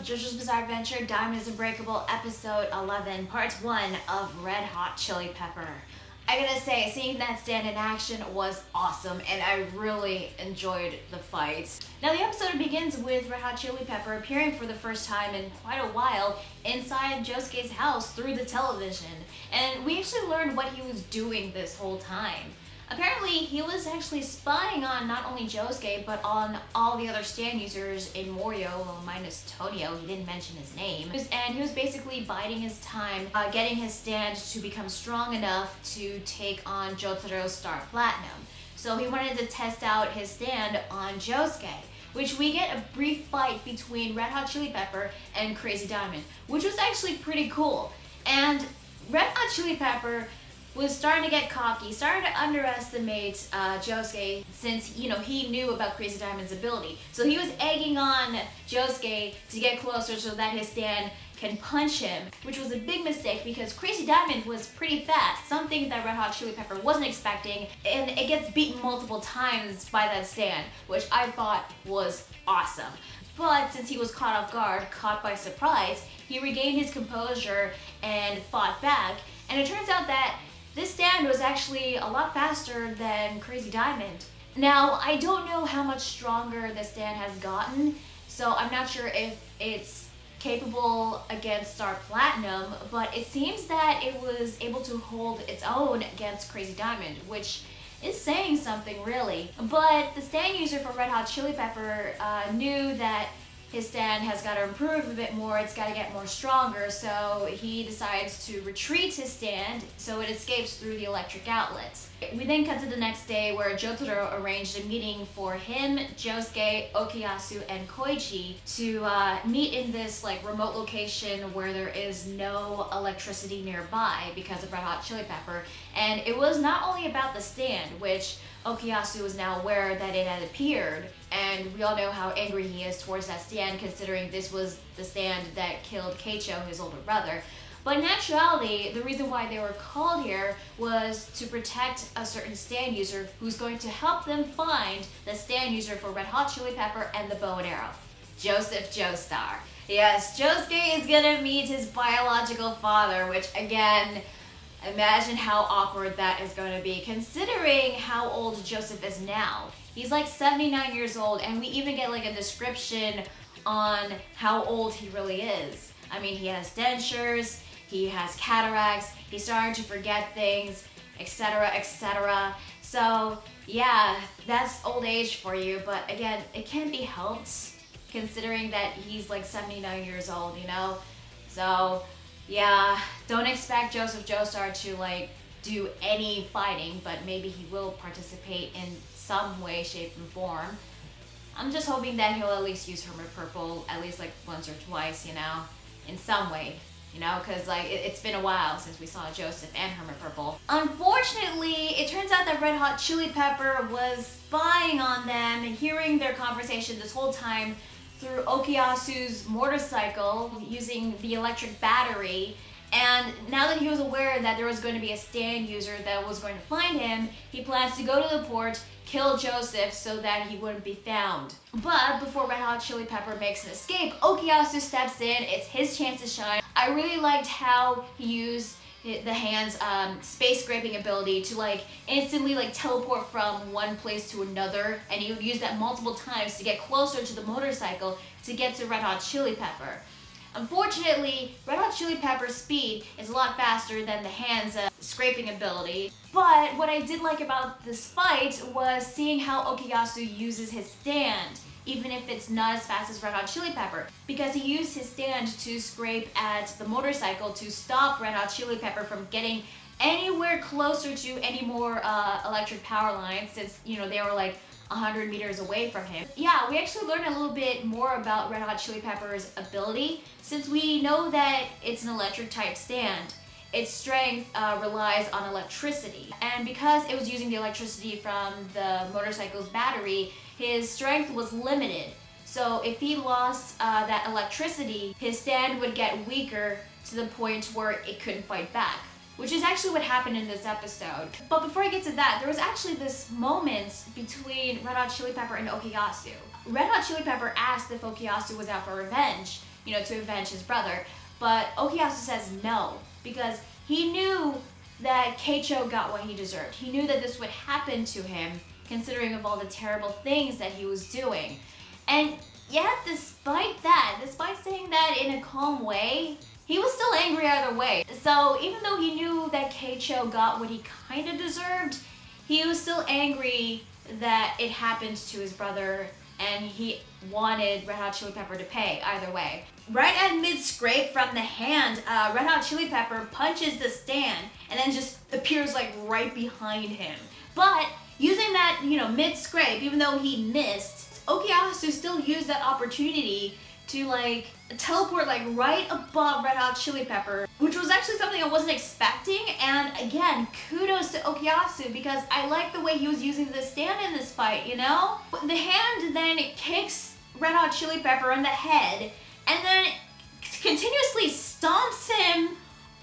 JoJo's Bizarre Adventure, Diamond is Unbreakable, Episode 11, Part 1 of Red Hot Chili Pepper. I gotta say, seeing that stand in action was awesome, and I really enjoyed the fight. Now, the episode begins with Red Hot Chili Pepper appearing for the first time in quite a while inside Josuke's house through the television, and we actually learned what he was doing this whole time. Apparently, he was actually spying on not only Josuke, but on all the other stand users in Morio, well, minus Tonio. He didn't mention his name. And he was basically biding his time, getting his stand to become strong enough to take on Jotaro's Star Platinum. So he wanted to test out his stand on Josuke, which we get a brief fight between Red Hot Chili Pepper and Crazy Diamond, which was actually pretty cool. And Red Hot Chili Pepper was starting to get cocky, started to underestimate Josuke since, he knew about Crazy Diamond's ability. So he was egging on Josuke to get closer so that his stand can punch him, which was a big mistake because Crazy Diamond was pretty fast, something that Red Hot Chili Pepper wasn't expecting, and it gets beaten multiple times by that stand, which I thought was awesome. But since he was caught off guard, caught by surprise, he regained his composure and fought back, and it turns out that this stand was actually a lot faster than Crazy Diamond. Now, I don't know how much stronger the stand has gotten, so I'm not sure if it's capable against Star Platinum, but it seems that it was able to hold its own against Crazy Diamond, which is saying something really. But the stand user for Red Hot Chili Pepper knew that his stand has got to improve a bit more, it's got to get more stronger, so he decides to retreat his stand so it escapes through the electric outlets. We then cut to the next day where Jotaro arranged a meeting for him, Josuke, Okuyasu, and Koichi to meet in this remote location where there is no electricity nearby because of Red Hot Chili Pepper. And it was not only about the stand, which Okuyasu was now aware that it had appeared, and we all know how angry he is towards that stand considering this was the stand that killed Keicho, his older brother. But in actuality, the reason why they were called here was to protect a certain stand user who's going to help them find the stand user for Red Hot Chili Pepper and the bow and arrow, Joseph Joestar. Yes, Josuke is gonna meet his biological father, which again, imagine how awkward that is going to be, considering how old Joseph is now. He's 79 years old, and we even get a description on how old he really is. I mean, he has dentures, he has cataracts, he's starting to forget things, etc., etc. So, yeah, that's old age for you, but again, it can't be helped, considering that he's 79 years old, So, yeah, don't expect Joseph Joestar to do any fighting, but maybe he will participate in some way, shape, and form. I'm just hoping that he'll at least use Hermit Purple at least once or twice, in some way, because it's been a while since we saw Joseph and Hermit Purple. Unfortunately, it turns out that Red Hot Chili Pepper was spying on them and hearing their conversation this whole time through Okuyasu's motorcycle using the electric battery. And now that he was aware that there was going to be a stand user that was going to find him, he plans to go to the port, kill Joseph so that he wouldn't be found. But before Red Hot Chili Pepper makes an escape, Okuyasu steps in. It's his chance to shine. I really liked how he used the hand's space scraping ability to instantly teleport from one place to another, and he would use that multiple times to get closer to the motorcycle to get to Red Hot Chili Pepper. Unfortunately, Red Hot Chili Pepper's speed is a lot faster than the hand's scraping ability. But what I did like about this fight was seeing how Okuyasu uses his stand, even if it's not as fast as Red Hot Chili Pepper, because he used his stand to scrape at the motorcycle to stop Red Hot Chili Pepper from getting anywhere closer to any more electric power lines, since they were 100 meters away from him. Yeah, we actually learned a little bit more about Red Hot Chili Pepper's ability, since we know that it's an electric type stand. Its strength relies on electricity, and because it was using the electricity from the motorcycle's battery, his strength was limited. So if he lost that electricity, his stand would get weaker to the point where it couldn't fight back, which is actually what happened in this episode. But before I get to that, there was actually this moment between Red Hot Chili Pepper and Okuyasu. Red Hot Chili Pepper asked if Okuyasu was out for revenge, to avenge his brother. But Okuyasu says no, because he knew that Keicho got what he deserved. He knew that this would happen to him, considering of all the terrible things that he was doing. And yet, despite that, despite saying that in a calm way, he was still angry either way. So even though he knew that Keicho got what he kind of deserved, he was still angry that it happened to his brother, and he wanted Red Hot Chili Pepper to pay either way. Right at mid-scrape from the hand, Red Hot Chili Pepper punches the stand and then just appears like right behind him. But using that, mid-scrape, even though he missed, Okuyasu still used that opportunity to like teleport like right above Red Hot Chili Pepper, which was actually something I wasn't expecting. And again, kudos to Okuyasu, because I like the way he was using the stand in this fight, The hand then kicks Red Hot Chili Pepper in the head and then continuously stomps him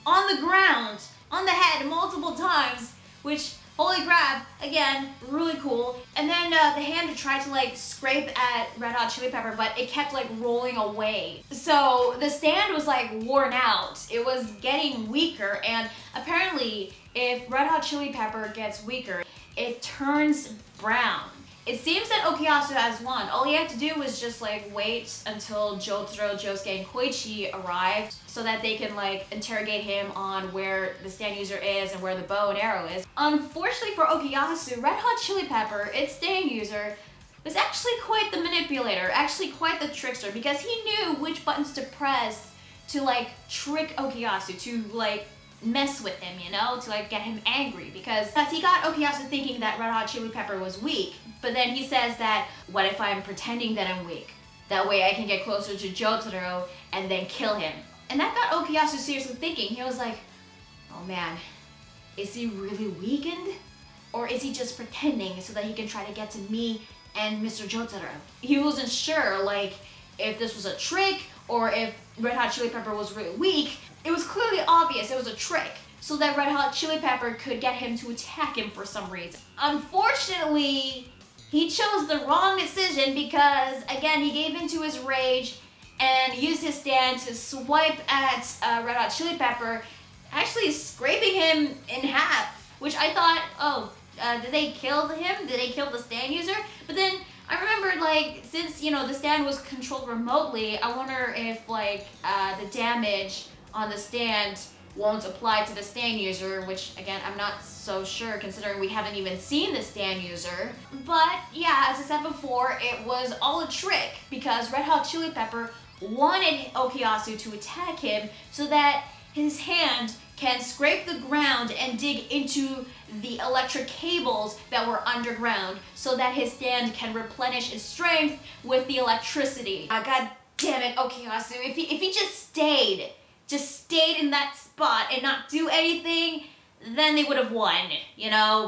on the ground, on the head multiple times, which, holy crap, again, really cool. And then the hand tried to like scrape at Red Hot Chili Pepper, but it kept like rolling away. So the stand was like worn out. It was getting weaker, and apparently if Red Hot Chili Pepper gets weaker, it turns brown. It seems that Okuyasu has won. All he had to do was just like wait until Jotaro, Josuke, and Koichi arrived so that they can like interrogate him on where the stand user is and where the bow and arrow is. Unfortunately for Okuyasu, Red Hot Chili Pepper, its stand user, was actually quite the manipulator, actually quite the trickster, because he knew which buttons to press to like trick Okuyasu, to like mess with him, to like get him angry, because he got Okuyasu thinking that Red Hot Chili Pepper was weak. But then he says that, what if I'm pretending that I'm weak? That way I can get closer to Jotaro and then kill him. And that got Okuyasu seriously thinking. He was like, oh man, is he really weakened? Or is he just pretending so that he can try to get to me and Mr. Jotaro? He wasn't sure, like, if this was a trick or if Red Hot Chili Pepper was really weak. It was clearly obvious it was a trick, so that Red Hot Chili Pepper could get him to attack him for some reason. Unfortunately, he chose the wrong decision, because, again, he gave into his rage and used his stand to swipe at Red Hot Chili Pepper, actually scraping him in half, which I thought, did they kill him? Did they kill the stand user? But then I remembered, like, since, the stand was controlled remotely, I wonder if, like, the damage on the stand won't apply to the stand user, which, again, I'm not so sure, considering we haven't even seen the stand user. But yeah, as I said before, it was all a trick, because Red Hot Chili Pepper wanted Okuyasu to attack him so that his hand can scrape the ground and dig into the electric cables that were underground, so that his stand can replenish its strength with the electricity. God damn it, Okuyasu, if he just stayed in that spot and not do anything, then they would have won,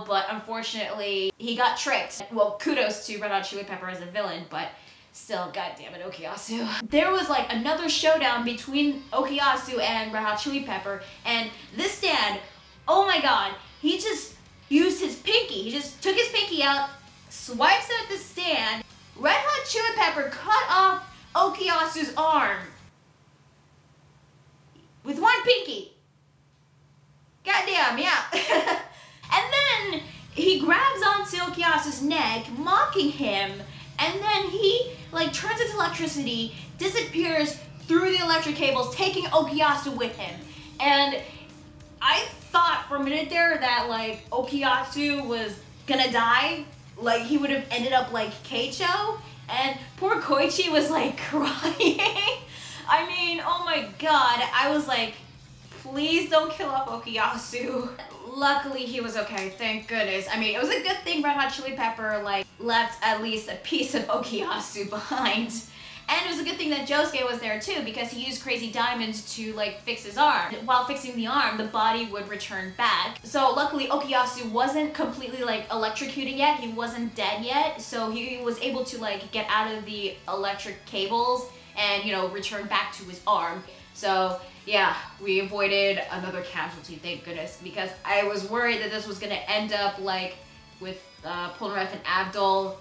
but unfortunately, he got tricked. Well, kudos to Red Hot Chili Pepper as a villain, but still, goddammit, Okuyasu. There was like another showdown between Okuyasu and Red Hot Chili Pepper, and this stand, oh my god, he just used his pinky. He just took his pinky out, swipes at the stand. Red Hot Chili Pepper cut off Okuyasu's arm with one pinky. Goddamn, yeah. And then he grabs onto Okuyasu's neck, mocking him, and then he like turns into electricity, disappears through the electric cables, taking Okuyasu with him. And I thought for a minute there that like Okuyasu was gonna die, like he would have ended up like Keicho, and poor Koichi was like crying. I mean, oh my god, I was like, please don't kill off Okuyasu. Luckily, he was okay, thank goodness. I mean, it was a good thing Red Hot Chili Pepper, like, left at least a piece of Okuyasu behind. And it was a good thing that Josuke was there too, because he used Crazy Diamond to, like, fix his arm. While fixing the arm, the body would return back. So luckily, Okuyasu wasn't completely, like, electrocuted yet. He wasn't dead yet. So he was able to, like, get out of the electric cables and, return back to his arm. So yeah, we avoided another casualty, thank goodness, because I was worried that this was gonna end up like with Polnareff and Abdul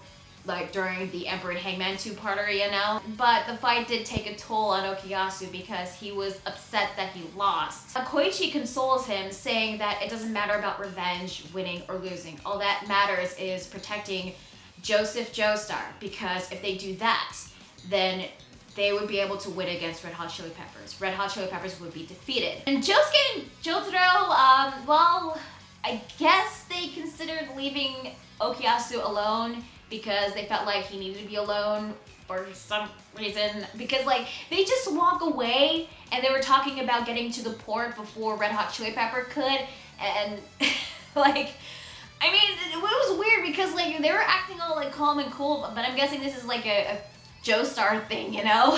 like during the Emperor and Hangman two-parter, you know? But the fight did take a toll on Okuyasu because he was upset that he lost. Koichi consoles him, saying that it doesn't matter about revenge, winning or losing. All that matters is protecting Joseph Joestar, because if they do that, then they would be able to win against Red Hot Chili Peppers. Red Hot Chili Peppers would be defeated. And Josuke and Jotaro, well, I guess they considered leaving Okuyasu alone because they felt like he needed to be alone for some reason. Because like, they just walk away and they were talking about getting to the port before Red Hot Chili Pepper could. And like, I mean, it was weird because like, they were acting all like calm and cool, but I'm guessing this is like a Joestar thing, you know?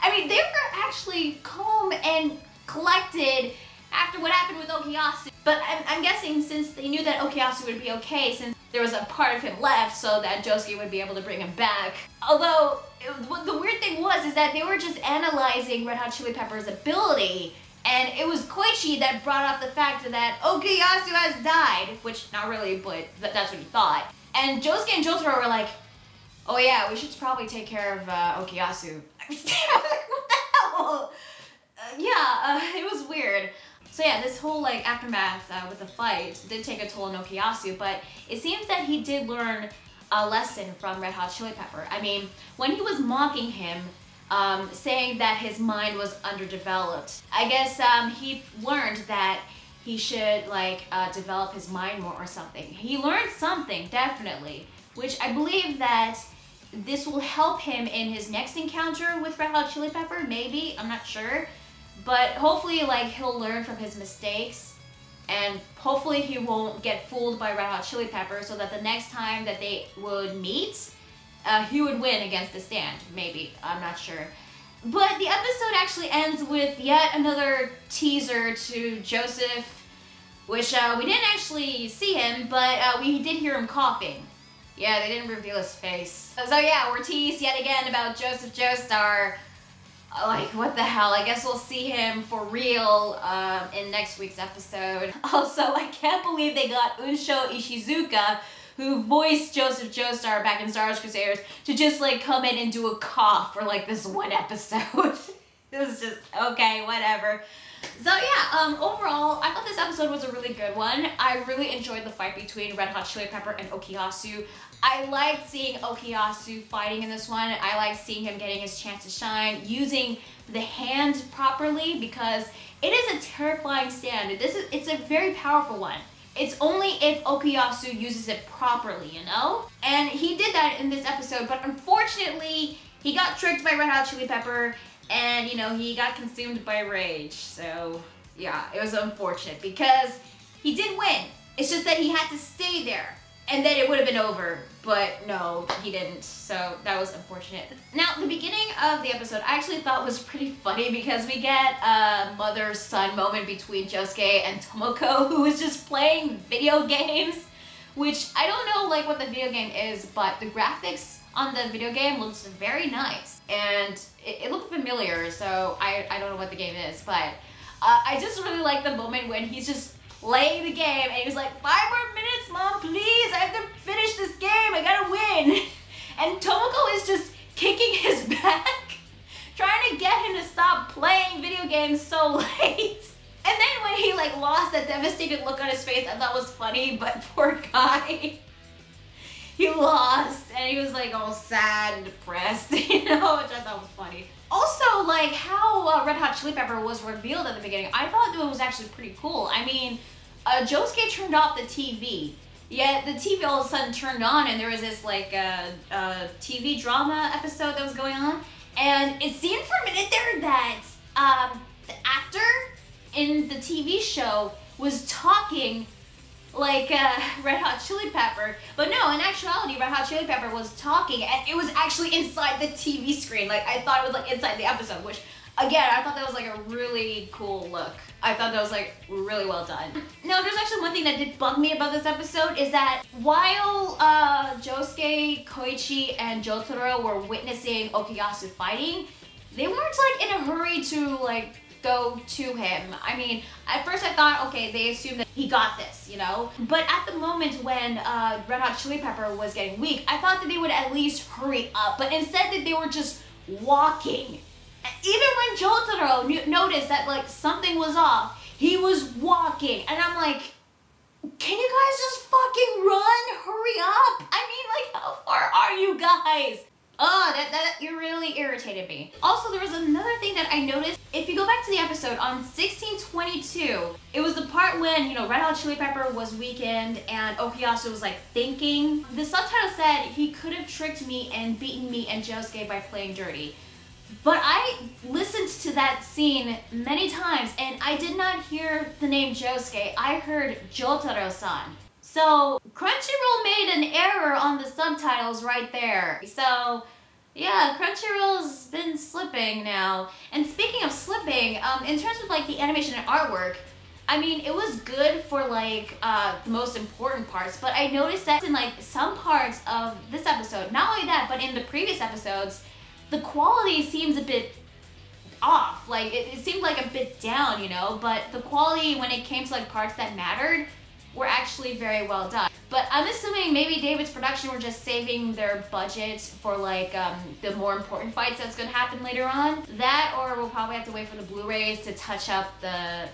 I mean, they were actually calm and collected after what happened with Okuyasu. But I'm guessing since they knew that Okuyasu would be okay, since there was a part of him left so that Josuke would be able to bring him back. Although, the weird thing was is that they were just analyzing Red Hot Chili Pepper's ability, and it was Koichi that brought up the fact that Okuyasu has died, which not really, but that's what he thought. And Josuke and Jotaro were like, oh yeah, we should probably take care of Okuyasu. What the hell? It was weird. So yeah, this whole like aftermath with the fight did take a toll on Okuyasu, but it seems that he did learn a lesson from Red Hot Chili Pepper. I mean, when he was mocking him, saying that his mind was underdeveloped, I guess he learned that he should like develop his mind more or something. He learned something, definitely, which I believe that this will help him in his next encounter with Red Hot Chili Pepper, maybe, I'm not sure. But hopefully like he'll learn from his mistakes, and hopefully he won't get fooled by Red Hot Chili Pepper so that the next time that they would meet, he would win against the Stand, maybe, I'm not sure. But the episode actually ends with yet another teaser to Joseph, which we didn't actually see him, but we did hear him coughing. Yeah, they didn't reveal his face. So yeah, we're teased yet again about Joseph Joestar. Like, what the hell? I guess we'll see him for real in next week's episode. Also, I can't believe they got Unsho Ishizuka, who voiced Joseph Joestar back in Star Wars Crusaders, to just like come in and do a cough for like this one episode. It was just, okay, whatever. So yeah, overall, I thought this episode was a really good one. I really enjoyed the fight between Red Hot Chili Pepper and Okuyasu. I liked seeing Okuyasu fighting in this one. I liked seeing him getting his chance to shine, using the hand properly, because it is a terrifying stand. It's a very powerful one. It's only if Okuyasu uses it properly, you know? And he did that in this episode, but unfortunately, he got tricked by Red Hot Chili Pepper, and, you know, he got consumed by rage. So, yeah, it was unfortunate because he did win. It's just that he had to stay there, and then it would have been over. But no, he didn't. So that was unfortunate. Now, the beginning of the episode I actually thought was pretty funny because we get a mother-son moment between Josuke and Tomoko, who is just playing video games, which I don't know like what the video game is, but the graphics on the video game looks very nice. And it looked familiar, so I don't know what the game is, but I just really like the moment when he's just playing the game and he was like, 5 more minutes, Mom, please, I have to finish this game, I gotta win. And Tomoko is just kicking his back, trying to get him to stop playing video games so late. And then when he like lost, that devastated look on his face, I thought was funny, but poor guy. He lost, and he was like all sad and depressed, you know, which I thought was funny. Also, like how Red Hot Chili Pepper was revealed at the beginning, I thought it was actually pretty cool. I mean, Josuke turned off the TV, yet the TV all of a sudden turned on, and there was this like TV drama episode that was going on, and it seemed for a minute there that the actor in the TV show was talking like Red Hot Chili Pepper, but no, in actuality, Red Hot Chili Pepper was talking, and it was actually inside the TV screen. Like, I thought it was like inside the episode, which, again, I thought that was like a really cool look. I thought that was like really well done. Now, there's actually one thing that did bug me about this episode is that while Josuke, Koichi, and Jotaro were witnessing Okuyasu fighting, they weren't like in a hurry to like go to him. I mean, at first I thought, okay, they assumed that he got this, you know? But at the moment when Red Hot Chili Pepper was getting weak, I thought that they would at least hurry up, but instead that they were just walking. Even when Jotaro noticed that like something was off, he was walking, and I'm like, can you guys just fucking run? Hurry up! I mean, like, how far are you guys? Oh, that really irritated me. Also, there was another thing that I noticed. If you go back to the episode on 1622, it was the part when, you know, Red Hot Chili Pepper was weakened and Okuyasu was like thinking. The subtitle said he could have tricked me and beaten me and Josuke by playing dirty. But I listened to that scene many times and I did not hear the name Josuke. I heard Jotaro-san. So Crunchyroll made an error on the subtitles right there. So yeah, Crunchyroll's been slipping now. And speaking of slipping, in terms of like the animation and artwork, I mean, it was good for like the most important parts, but I noticed that in like some parts of this episode, not only that, but in the previous episodes, the quality seems a bit off. Like it seemed like a bit down, you know, but the quality when it came to like parts that mattered were actually very well done. But I'm assuming maybe David's production were just saving their budget for like the more important fights that's gonna happen later on. That, or we'll probably have to wait for the Blu-rays to touch up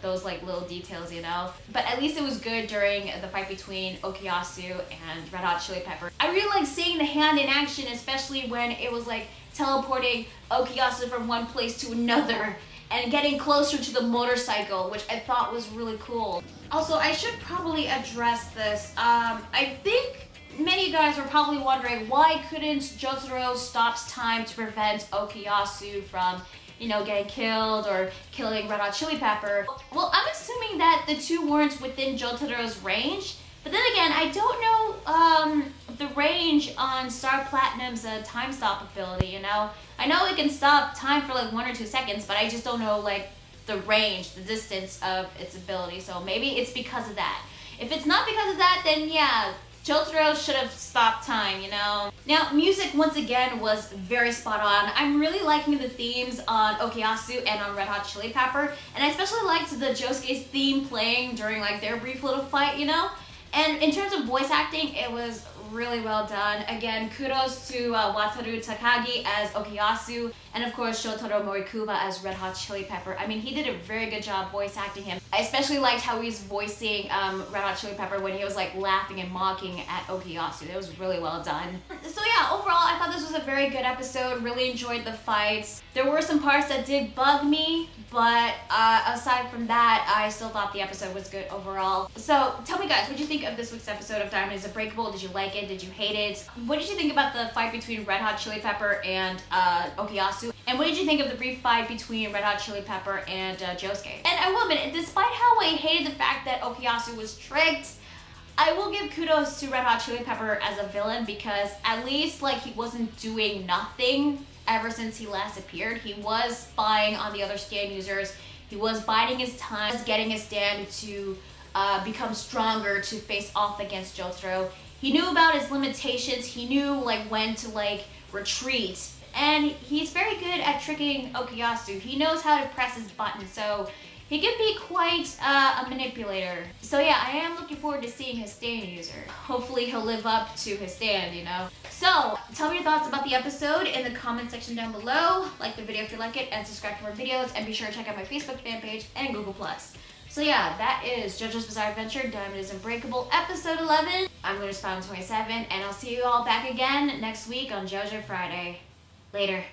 those like little details, you know. But at least it was good during the fight between Okuyasu and Red Hot Chili Pepper. I really like seeing the hand in action, especially when it was like teleporting Okuyasu from one place to another and getting closer to the motorcycle, which I thought was really cool. Also, I should probably address this. I think many of you guys were probably wondering, why couldn't Jotaro stop time to prevent Okuyasu from, you know, getting killed or killing Red Hot Chili Pepper? Well, I'm assuming that the two weren't within Jotaro's range. But then again, I don't know the range on Star Platinum's time stop ability, you know? I know it can stop time for like 1 or 2 seconds, but I just don't know like the range, the distance of its ability, so maybe it's because of that. If it's not because of that, then yeah, Jotaro should have stopped time, you know? Now, music once again was very spot on. I'm really liking the themes on Okuyasu and on Red Hot Chili Pepper, and I especially liked the Josuke's theme playing during like their brief little fight, you know? And in terms of voice acting, it was really well done. Again, kudos to Wataru Takagi as Okuyasu, and of course Shotaro Morikuba as Red Hot Chili Pepper. I mean, he did a very good job voice acting him. I especially liked how he's voicing Red Hot Chili Pepper when he was like laughing and mocking at Okuyasu. It was really well done. So yeah, overall I thought this was a very good episode. Really enjoyed the fights. There were some parts that did bug me, but aside from that, I still thought the episode was good overall. So tell me guys, what did you think of this week's episode of Diamond is Unbreakable? Did you like it? Did you hate it? What did you think about the fight between Red Hot Chili Pepper and Okuyasu? And what did you think of the brief fight between Red Hot Chili Pepper and Josuke? And I will admit, despite how I hated the fact that Okuyasu was tricked, I will give kudos to Red Hot Chili Pepper as a villain, because at least like he wasn't doing nothing ever since he last appeared. He was spying on the other stand users. He was biding his time, getting his stand to become stronger to face off against Jotaro. He knew about his limitations. He knew like when to like retreat. And he's very good at tricking Okuyasu. He knows how to press his button, so he can be quite a manipulator. So yeah, I am looking forward to seeing his stand user. Hopefully he'll live up to his stand, you know? So, tell me your thoughts about the episode in the comment section down below. Like the video if you like it, and subscribe for more videos, and be sure to check out my Facebook fan page and Google+. So yeah, that is JoJo's Bizarre Adventure, Diamond is Unbreakable, episode 11. I'm Lunar Spawn 27, and I'll see you all back again next week on JoJo Friday. Later.